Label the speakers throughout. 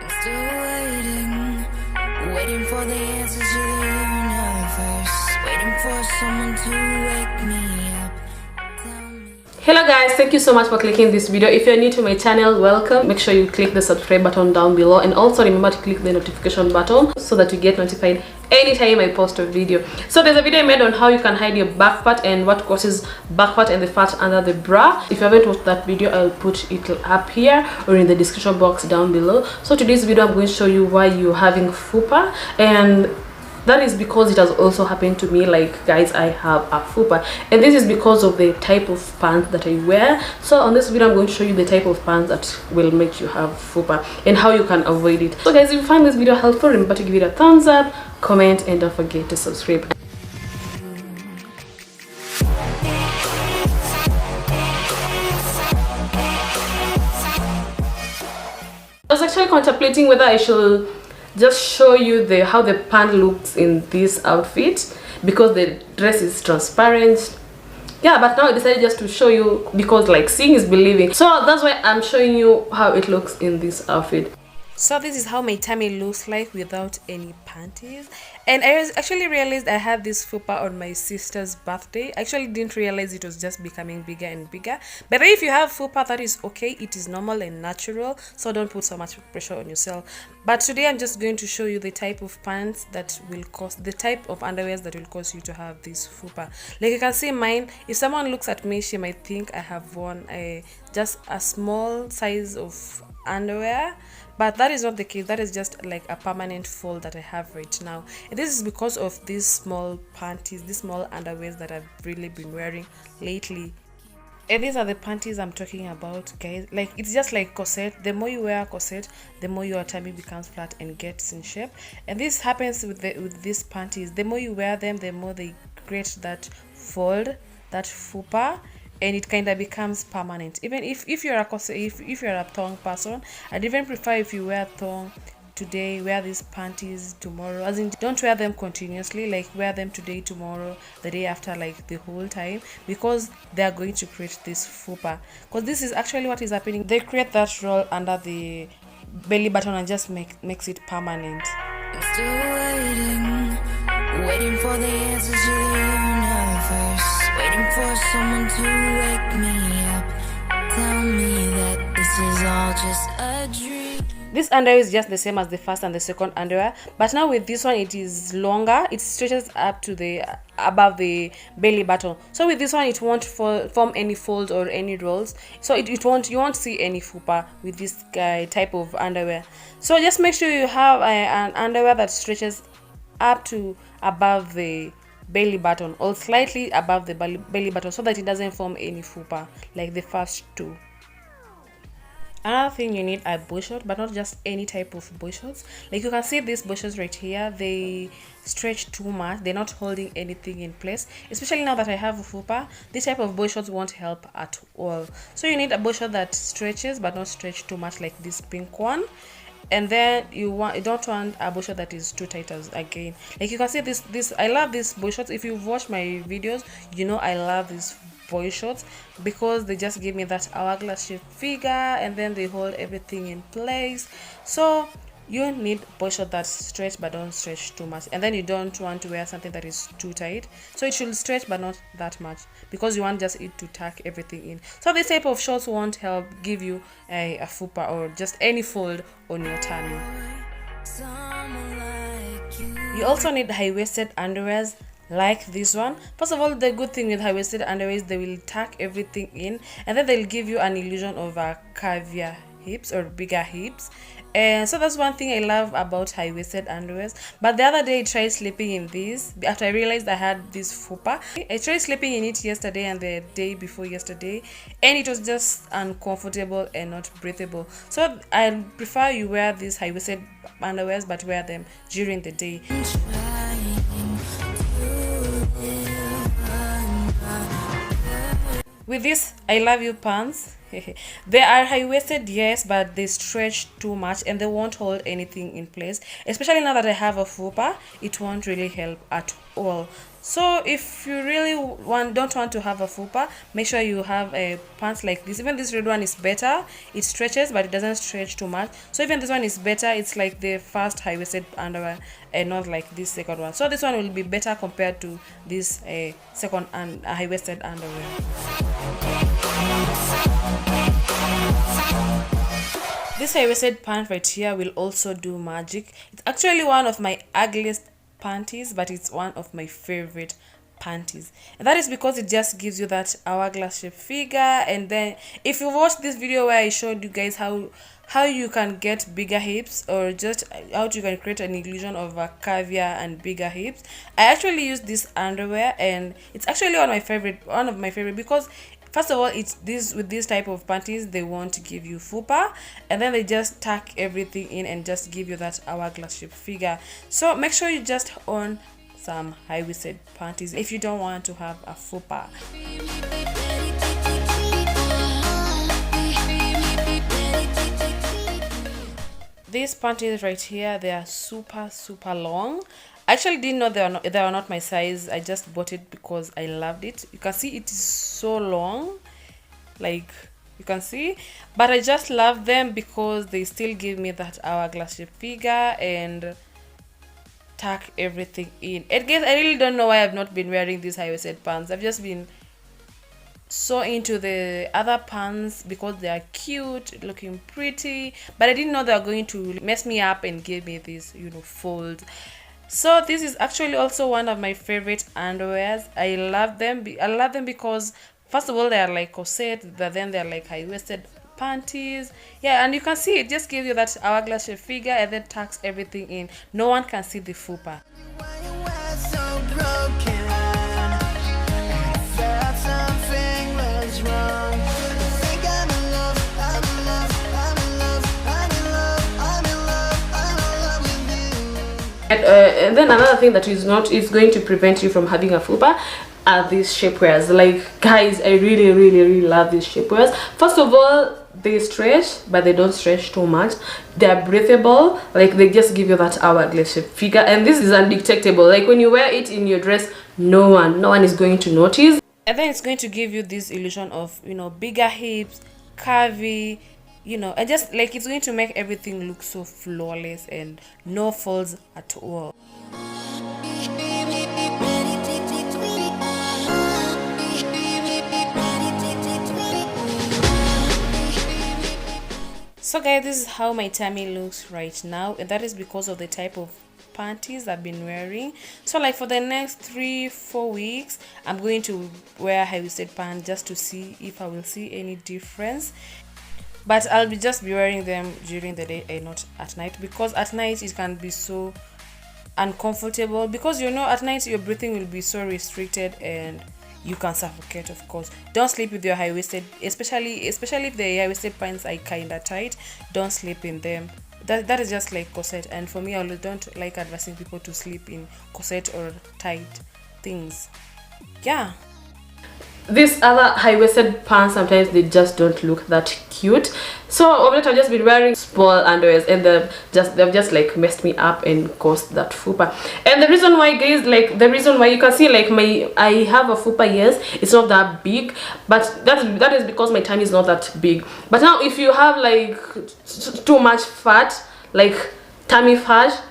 Speaker 1: I'm still waiting for the answers to the universe, waiting for someone to wake me up.
Speaker 2: Hello guys, thank you so much for clicking this video. If you're new to my channel, welcome. Make sure you click the subscribe button down below, and also remember to click the notification button so that you get notified anytime I post a video. So there's a video I made on how you can hide your back part and what causes back part and the fat under the bra. If you haven't watched that video, I'll put it up here or in the description box down below. So today's video I'm going to show you why you're having fupa, and that is because it has also happened to me. Like guys, I have a fupa, and this is because of the type of pants that I wear. So on this video I'm going to show you the type of pants that will make you have fupa and how you can avoid it. So guys, if you find this video helpful, remember to give it a thumbs up, comment, and don't forget to subscribe. I was actually contemplating whether I should just show you how the pant looks in this outfit, because the dress is transparent. Yeah, but now I decided just to show you because like seeing is believing. So that's why I'm showing you how it looks in this outfit. So this is how my tummy looks like without any panties. And I actually realized I had this fupa on my sister's birthday. I actually didn't realize it was just becoming bigger and bigger. But if you have fupa, that is okay. It is normal and natural, so don't put so much pressure on yourself. But today I'm just going to show you the type of pants that will cause, the type of underwears that will cause you to have this fupa. Like you can see mine, if someone looks at me, she might think I have worn just a small size of underwear, but that is not the case. That is just like a permanent fold that I have right now, and this is because of these small panties, these small underwears that I've really been wearing lately. And these are the panties I'm talking about, guys. Like it's just like corset. The more you wear a corset, the more your tummy becomes flat and gets in shape. And this happens with these panties. The more you wear them, the more they create that fold, that fupa, and it kind of becomes permanent. Even if you're a corset, if you're a thong person, I'd even prefer if you wear thong today, wear these panties tomorrow, as in don't wear them continuously, like wear them today, tomorrow, the day after, like the whole time, because they are going to create this fupa. Because this is actually what is happening. They create that roll under the belly button and just makes it permanent.
Speaker 1: I'm still waiting for the answers to the universe, waiting for someone to wake me up, tell me that this is all just a dream.
Speaker 2: This underwear is just the same as the first and the second underwear, but now with this one it is longer. It stretches up to the above the belly button. So with this one it won't form any folds or any rolls. So you won't see any fupa with this type of underwear. So just make sure you have an underwear that stretches up to above the belly button or slightly above the belly button, so that it doesn't form any fupa like the first two. Another thing, you need are boy shorts, but not just any type of boy shorts. Like you can see these boy shorts right here, they stretch too much. They're not holding anything in place. Especially now that I have a fupa, this type of boy shorts won't help at all. So you need a boy short that stretches but not stretch too much, like this pink one. And then you don't want a boy short that is too tight as again. Like you can see this I love these boy shorts. If you've watched my videos, you know I love these boy shorts because they just give me that hourglass shape figure, and then they hold everything in place. So you need boy shorts that stretch but don't stretch too much, and then you don't want to wear something that is too tight, so it should stretch but not that much, because you want just it to tuck everything in. So this type of shorts won't help give you a fupa or just any fold on your tummy. You also need high-waisted underwears like this one. First of all, the good thing with high-waisted underwear is they will tuck everything in, and then they'll give you an illusion of a curvier hips or bigger hips. And so that's one thing I love about high-waisted underwears. But the other day I tried sleeping in this after I realized I had this fupa. I tried sleeping in it yesterday and the day before yesterday, and it was just uncomfortable and not breathable. So I prefer you wear these high-waisted underwears, but wear them during the day. With this I love you pants, they are high-waisted, yes, but they stretch too much and they won't hold anything in place. Especially now that I have a fupa, it won't really help at all.
Speaker 3: So if you really don't want to have a fupa, make sure you have a pants like this. Even this red one is better. It stretches, but it doesn't stretch too much. So even this one is better. It's like the first high-waisted underwear and not like this second one. So this one will be better compared to this second and high-waisted underwear. This high-waisted pant right here will also do magic. It's actually one of my ugliest panties, but it's one of my favorite panties, and that is because it just gives you that hourglass shape figure. And then if you watch this video where I showed you guys how you can get bigger hips, or just how you can create an illusion of a curvier and bigger hips, I actually use this underwear, and it's actually one of my favorite because first of all, it's with this type of panties, they want to give you fupa, and then they just tuck everything in and just give you that hourglass shape figure. So make sure you just own some high-waisted panties if you don't want to have a fupa. These panties right here, they are super long. I actually didn't know they are not my size. I just bought it because I loved it. You can see it is so long, like you can see, but I just love them because they still give me that hourglass shape figure and tuck everything in. And guys, I really don't know why I've not been wearing these high-waisted pants. I've just been so into the other pants because they are cute, looking pretty, but I didn't know they were going to mess me up and give me this, fold. So this is actually also one of my favorite underwears. I love them. Because first of all, they are like corset, but then they're like high-waisted panties. Yeah, and you can see it just gives you that hourglass shape figure and then tucks everything in. No one can see the fupa.
Speaker 2: And then another thing that is going to prevent you from having a fupa are these shapewears. Like, guys, I really love these shapewears. First of all, they stretch, but they don't stretch too much. They're breathable, like they just give you that hourglass shape figure, and this is undetectable. Like when you wear it in your dress, no one is going to notice.
Speaker 3: And then it's going to give you this illusion of bigger hips, curvy, and just like it's going to make everything look so flawless and no folds at all. So guys, this is how my tummy looks right now, and that is because of the type of panties I've been wearing. So like for the next 3-4 weeks, I'm going to wear high-waisted pants just to see if I will see any difference. But I'll be wearing them during the day and not at night, because at night it can be so uncomfortable, because at night your breathing will be so restricted and you can suffocate. Of course, don't sleep with your high-waisted, especially if the high-waisted pants are kind of tight. Don't sleep in them. That is just like corset, and for me, I don't like advising people to sleep in corset or tight things. Yeah.
Speaker 2: These other high-waisted pants, sometimes they just don't look that cute. So over it, I've just been wearing small underwears, and they've just like messed me up and caused that fupa. And the reason why, guys, you can see like I have a fupa, yes, it's not that big, but that is because my tummy is not that big. But now if you have like too much fat, like tummy fat,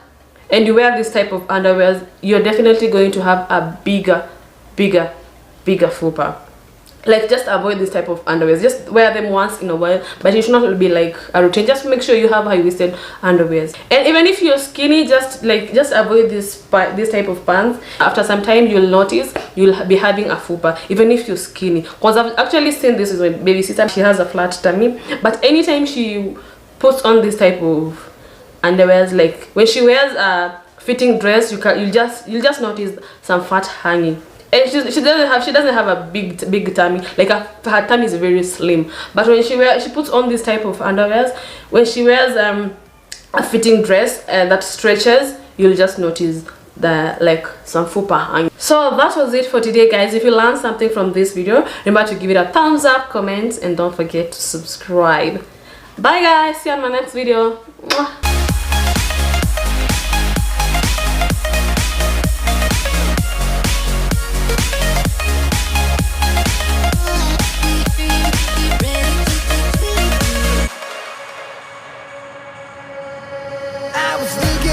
Speaker 2: and you wear this type of underwears, you're definitely going to have a bigger fupa. Like, just avoid this type of underwears. Just wear them once in a while, but it should not be like a routine. Just make sure you have high-waisted underwears. And even if you're skinny, just avoid this type of pants. After some time, you'll notice you'll be having a fupa, even if you're skinny. Because I've actually seen this with my baby sister. She has a flat tummy, but anytime she puts on this type of underwears, like when she wears a fitting dress, you'll just notice some fat hanging. And she doesn't have a big tummy. Like her tummy is very slim. But when she puts on this type of underwears, when she wears a fitting dress that stretches, you'll just notice like some fupa hanging. So that was it for today, guys. If you learned something from this video, remember to give it a thumbs up, comment, and don't forget to subscribe. Bye guys, see you on my next video. Mwah.
Speaker 1: I was thinking